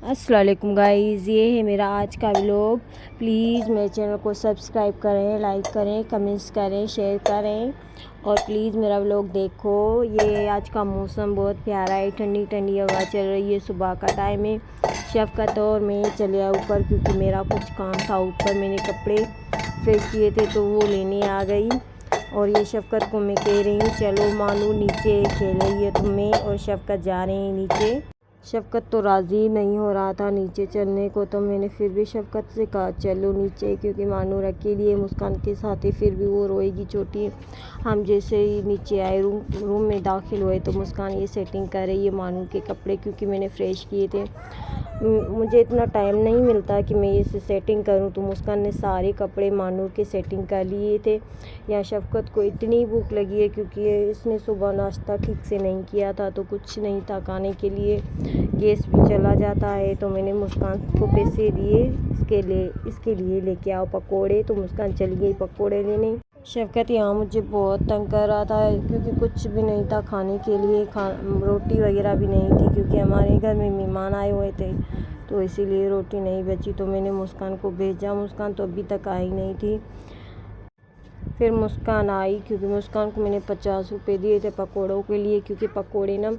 अस्सलाम वालेकुम गाइज़, ये है मेरा आज का व्लॉग। प्लीज़ मेरे चैनल को सब्सक्राइब करें, लाइक करें, कमेंट्स करें, शेयर करें और प्लीज़ मेरा व्लॉग देखो। ये आज का मौसम बहुत प्यारा है, ठंडी ठंडी हवा चल रही है। सुबह का टाइम है। शफ़क़त और मैं चले आए ऊपर क्योंकि मेरा कुछ काम था ऊपर। मैंने कपड़े फ्रेश किए थे तो वो लेने आ गई और ये शफ़क़त को मैं कह रही हूँ चलो मानू नीचे खेल रही है। तो मैं और शफ़क़त जा रहे हैं नीचे। शफ़क़त तो राज़ी नहीं हो रहा था नीचे चलने को, तो मैंने फिर भी शफ़क़त से कहा चलो नीचे, क्योंकि मानूर अकेली है मुस्कान के साथ ही, फिर भी वो रोएगी छोटी। हम जैसे ही नीचे आए रूम में दाखिल हुए तो मुस्कान ये सेटिंग कर रही है मानूर के कपड़े, क्योंकि मैंने फ़्रेश किए थे। मुझे इतना टाइम नहीं मिलता कि मैं ये सेटिंग करूं, तो मुस्कान ने सारे कपड़े मानूर के सेटिंग कर लिए थे। यहाँ शफ़क़त को इतनी भूख लगी है क्योंकि इसने सुबह नाश्ता ठीक से नहीं किया था, तो कुछ नहीं था खाने के लिए। गैस भी चला जाता है, तो मैंने मुस्कान को पैसे दिए इसके लिए लेके आओ पकोड़े। तो मुस्कान चली गई पकोड़े लेने। शफ़क़त यहाँ मुझे बहुत तंग कर रहा था क्योंकि कुछ भी नहीं था खाने के लिए। रोटी वगैरह भी नहीं थी क्योंकि हमारे घर में मेहमान आए हुए थे, तो इसीलिए रोटी नहीं बची। तो मैंने मुस्कान को भेजा। मुस्कान तो अभी तक आई नहीं थी। फिर मुस्कान आई क्योंकि मुस्कान को मैंने 50 रुपये दिए थे पकोड़ों के लिए, क्योंकि पकोड़े ना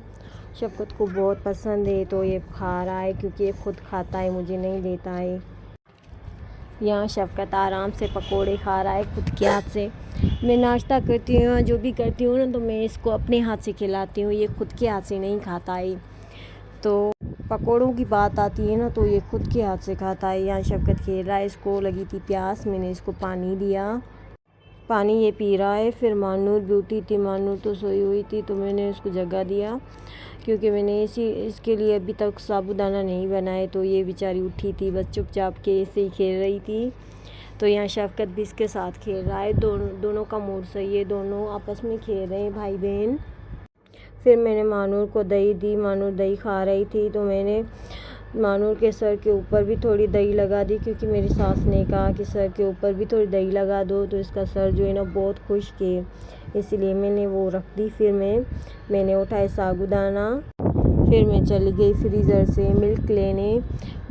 शफ़क़त को बहुत पसंद है। तो ये खा रहा है क्योंकि ये खुद खाता है, मुझे नहीं देता है। यहाँ शफ़क़त आराम से पकोड़े खा रहा है खुद के हाथ से। मैं नाश्ता करती हूँ, जो भी करती हूँ ना, तो मैं इसको अपने हाथ से खिलाती हूँ। ये खुद के हाथ से नहीं खाता है। तो पकोड़ों की बात आती है ना, तो ये खुद के हाथ से खाता है। यहाँ शफ़क़त खेल रहा है, इसको लगी थी प्यास, मैंने इसको पानी दिया, पानी ये पी रहा है। फिर मानूर भी उठी थी, मानूर तो सोई हुई थी, तो मैंने उसको जगा दिया क्योंकि मैंने इसके लिए अभी तक साबूदाना नहीं बनाए। तो ये बेचारी उठी थी, बस चुपचाप के ऐसे ही खेल रही थी। तो यहाँ शफ़क़त भी इसके साथ खेल रहा है। दोनों का मूड सही है, दोनों आपस में खेल रहे हैं भाई बहन। फिर मैंने मानूर को दही दी, मानूर दही खा रही थी, तो मैंने मानूर के सर के ऊपर भी थोड़ी दही लगा दी, क्योंकि मेरी सास ने कहा कि सर के ऊपर भी थोड़ी दही लगा दो, तो इसका सर जो है ना बहुत खुश्क है, इसलिए मैंने वो रख दी। फिर मैंने उठाया साबूदाना। फिर मैं चली गई फ्रीज़र से मिल्क लेने।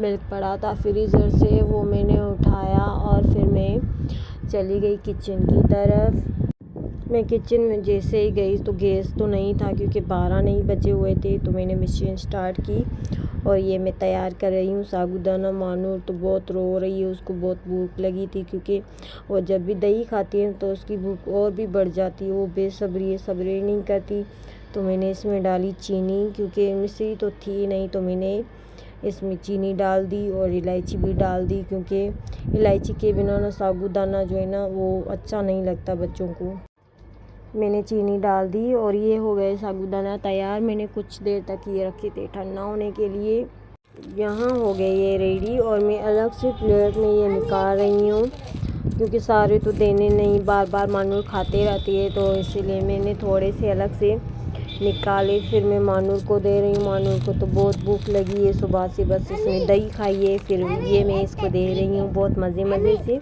मिल्क पड़ा था फ्रीज़र से, वो मैंने उठाया और फिर मैं चली गई किचन की तरफ। मैं किचन में जैसे ही गई तो गैस तो नहीं था क्योंकि 12 नहीं बजे हुए थे। तो मैंने मशीन स्टार्ट की और ये मैं तैयार कर रही हूँ साबूदाना। मानूर तो बहुत रो रही है, उसको बहुत भूख लगी थी, क्योंकि वो जब भी दही खाती है तो उसकी भूख और भी बढ़ जाती है। वो बेसब्री सब्र नहीं करती। तो मैंने इसमें डाली चीनी, क्योंकि मिश्री तो थी नहीं, तो मैंने इसमें चीनी डाल दी और इलायची भी डाल दी, क्योंकि इलायची के बिना ना साबूदाना जो है ना वो अच्छा नहीं लगता बच्चों को। मैंने चीनी डाल दी और ये हो गए साबूदाना तैयार। मैंने कुछ देर तक ये रखे थे ठंडा होने के लिए। यहाँ हो गए ये रेडी और मैं अलग से प्लेट में ये निकाल रही हूँ, क्योंकि सारे तो देने नहीं, बार बार मानूर खाते रहती है, तो इसीलिए मैंने थोड़े से अलग से निकाले। फिर मैं मानूर को दे रही हूँ। मानूर को तो बहुत भूख लगी है सुबह से, बस इसने दही खाई है। फिर ये मैं इसको दे रही हूँ बहुत मज़े से।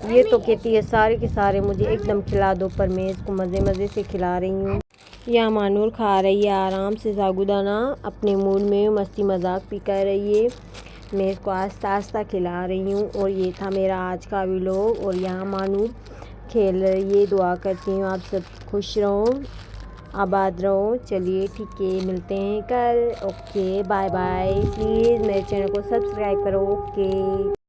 ये तो कहती है सारे के सारे मुझे एकदम खिला दो, पर मैं इसको मज़े से खिला रही हूँ। यहाँ मानूर खा रही है आराम से साबूदाना, अपने मूड में मस्ती मजाक भी कर रही है। मैं इसको आस्ता खिला रही हूँ। और ये था मेरा आज का व्लॉग। और यहाँ मानूर खेल रही है। दुआ करती हूँ आप सब खुश रहो, आबाद रहो। चलिए ठीक है, मिलते हैं कल। Okay, bye bye. प्लीज़ मेरे चैनल को सब्सक्राइब करो। ओके।